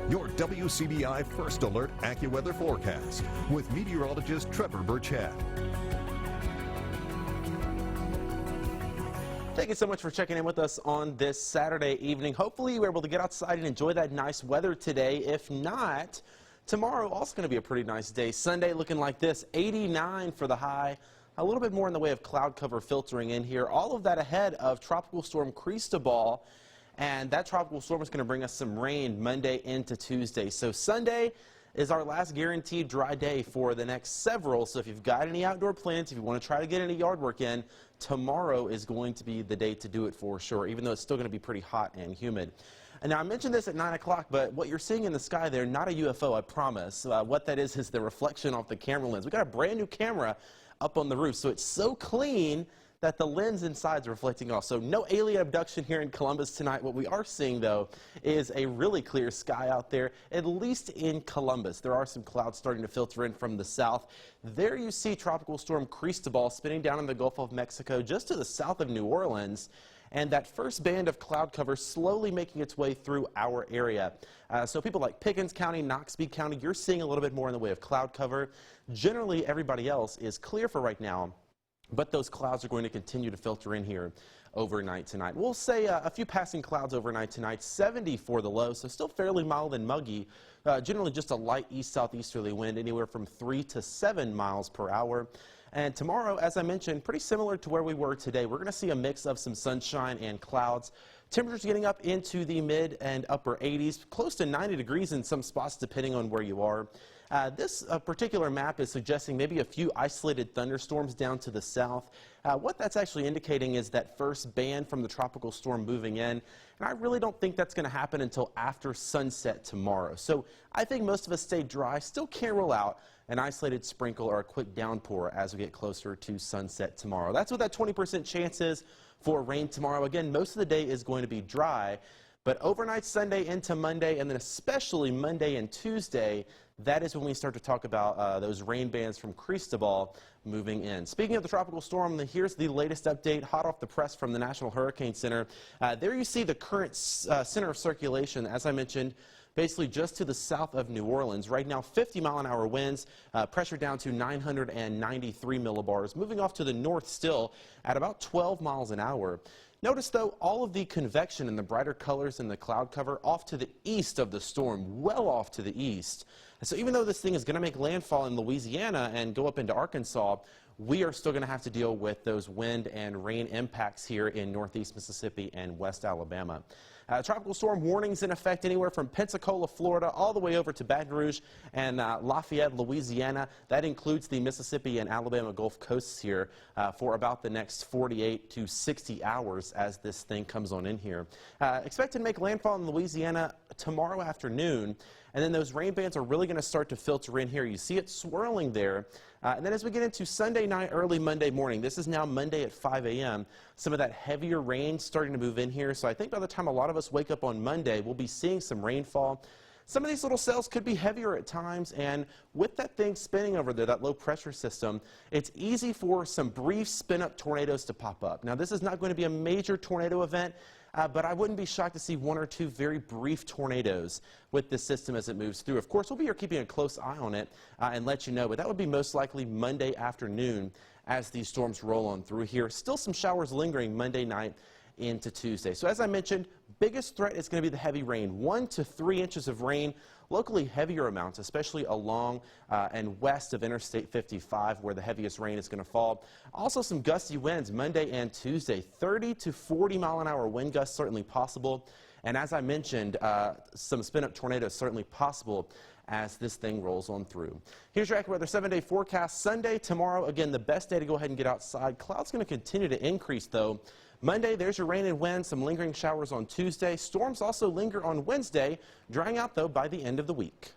Your WCBI First Alert AccuWeather forecast with meteorologist Trevor Birchett. Thank you so much for checking in with us on this Saturday evening. Hopefully you were able to get outside and enjoy that nice weather today. If not, tomorrow also going to be a pretty nice day. Sunday looking like this, 89 for the high. A little bit more in the way of cloud cover filtering in here. All of that ahead of Tropical Storm Cristobal. And that tropical storm is going to bring us some rain Monday into Tuesday. So Sunday is our last guaranteed dry day for the next several. So if you've got any outdoor plans, if you want to try to get any yard work in, tomorrow is going to be the day to do it for sure, even though it's still going to be pretty hot and humid. And now I mentioned this at 9 o'clock, but what you're seeing in the sky there, not a UFO, I promise. What that is the reflection off the camera lens. We got a brand new camera up on the roof, so it's so clean that the lens inside is reflecting off. So no alien abduction here in Columbus tonight. What we are seeing, though, is a really clear sky out there, at least in Columbus. There are some clouds starting to filter in from the south. There you see Tropical Storm Cristobal spinning down in the Gulf of Mexico, just to the south of New Orleans. And that first band of cloud cover slowly making its way through our area. So people like Pickens County, Knoxville County, you're seeing a little bit more in the way of cloud cover. Generally, everybody else is clear for right now. But those clouds are going to continue to filter in here overnight tonight. We'll say a few passing clouds overnight tonight, 70 for the low, so still fairly mild and muggy. Generally just a light east-southeasterly wind, anywhere from 3 to 7 miles per hour. And tomorrow, as I mentioned, pretty similar to where we were today. We're going to see a mix of some sunshine and clouds. Temperatures getting up into the mid and upper 80s, close to 90 degrees in some spots depending on where you are. This particular map is suggesting maybe a few isolated thunderstorms down to the south. What that's actually indicating is that first band from the tropical storm moving in, and I really don't think that's going to happen until after sunset tomorrow. So I think most of us stay dry, still can't rule out an isolated sprinkle or a quick downpour as we get closer to sunset tomorrow. That's what that 20% chance is for rain tomorrow. Again, most of the day is going to be dry. But overnight Sunday into Monday, and then especially Monday and Tuesday, that is when we start to talk about those rain bands from Cristobal moving in. Speaking of the tropical storm, here's the latest update, hot off the press from the National Hurricane Center. There you see the current center of circulation, as I mentioned, basically just to the south of New Orleans. Right now, 50-mile-an-hour winds, pressure down to 993 millibars, moving off to the north still at about 12 miles an hour. Notice, though, all of the convection and the brighter colors in the cloud cover off to the east of the storm, well off to the east. And so even though this thing is going to make landfall in Louisiana and go up into Arkansas, we are still going to have to deal with those wind and rain impacts here in northeast Mississippi and west Alabama. Tropical storm warnings in effect anywhere from Pensacola, Florida, all the way over to Baton Rouge and Lafayette, Louisiana. That includes the Mississippi and Alabama Gulf Coasts here for about the next 48 to 60 hours as this thing comes on in here. Expected to make landfall in Louisiana tomorrow afternoon, and then those rain bands are really going to start to filter in here. You see it swirling there. And then as we get into Sunday night, early Monday morning, this is now Monday at 5 a.m., some of that heavier rain starting to move in here. So I think by the time a lot of us wake up on Monday, we'll be seeing some rainfall. Some of these little cells could be heavier at times, and with that thing spinning over there, that low pressure system, it's easy for some brief spin-up tornadoes to pop up. Now, this is not going to be a major tornado event, but I wouldn't be shocked to see one or two very brief tornadoes with this system as it moves through. Of course, we'll be here keeping a close eye on it and let you know, but that would be most likely Monday afternoon as these storms roll on through here. Still some showers lingering Monday night into Tuesday. So as I mentioned, biggest threat is going to be the heavy rain. 1 to 3 inches of rain, locally heavier amounts, especially along and west of Interstate 55 where the heaviest rain is going to fall. Also some gusty winds Monday and Tuesday, 30 to 40 mile an hour wind gusts certainly possible. And as I mentioned, some spin-up tornadoes certainly possible as this thing rolls on through. Here's your AccuWeather 7-day forecast. Sunday, tomorrow, again, the best day to go ahead and get outside. Clouds going to continue to increase, though. Monday, there's your rain and wind, some lingering showers on Tuesday. Storms also linger on Wednesday, drying out, though, by the end of the week.